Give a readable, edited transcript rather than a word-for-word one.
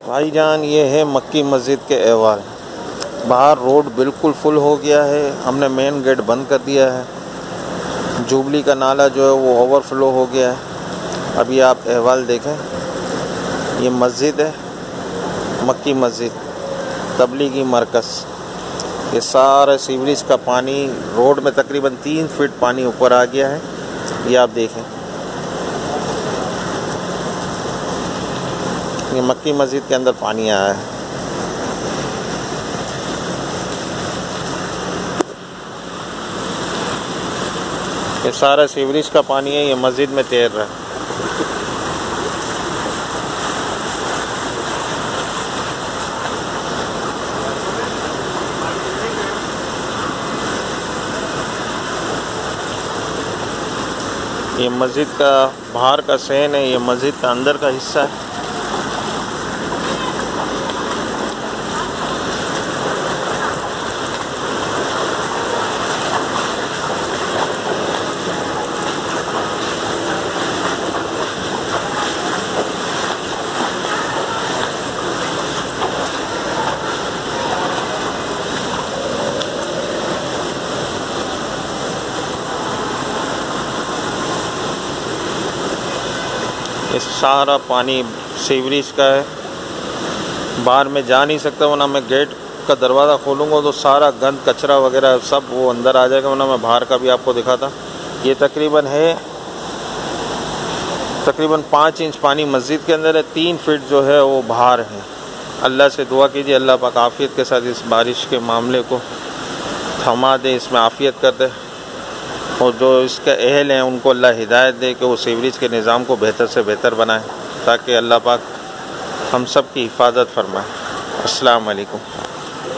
भाईजान ये है मक्की मस्जिद के अहवाल। बाहर रोड बिल्कुल फुल हो गया है, हमने मेन गेट बंद कर दिया है। जुबली का नाला जो है वो ओवरफ्लो हो गया है। अभी आप अहवाल देखें, ये मस्जिद है मक्की मस्जिद तबलीगी मरकज़। ये सारा सीवरेज का पानी रोड में तकरीबन 3 फीट पानी ऊपर आ गया है। ये आप देखें, ये मक्की मस्जिद के अंदर पानी आया है। ये सारा सीवरेज का पानी है, ये मस्जिद में तैर रहा है। ये मस्जिद का बाहर का सेन है, ये मस्जिद का अंदर का हिस्सा है। ये सारा पानी सीवरेज का है, बाहर में जा नहीं सकता, वरना मैं गेट का दरवाज़ा खोलूँगा तो सारा गंद कचरा वगैरह सब वो अंदर आ जाएगा, वरना मैं बाहर का भी आपको दिखाता। ये तकरीबन 5 इंच पानी मस्जिद के अंदर है, 3 फीट जो है वो बाहर है। अल्लाह से दुआ कीजिए अल्लाह पाक आफ़ियत के साथ इस बारिश के मामले को थमा दे, इसमें आफ़ियत कर दे, और जो इसके अहल हैं उनको अल्लाह हिदायत दे कि वो सीवरेज के निज़ाम को बेहतर से बेहतर बनाएं, ताकि अल्लाह पाक हम सब की हिफाजत फरमाए। अस्सलाम वालेकुम।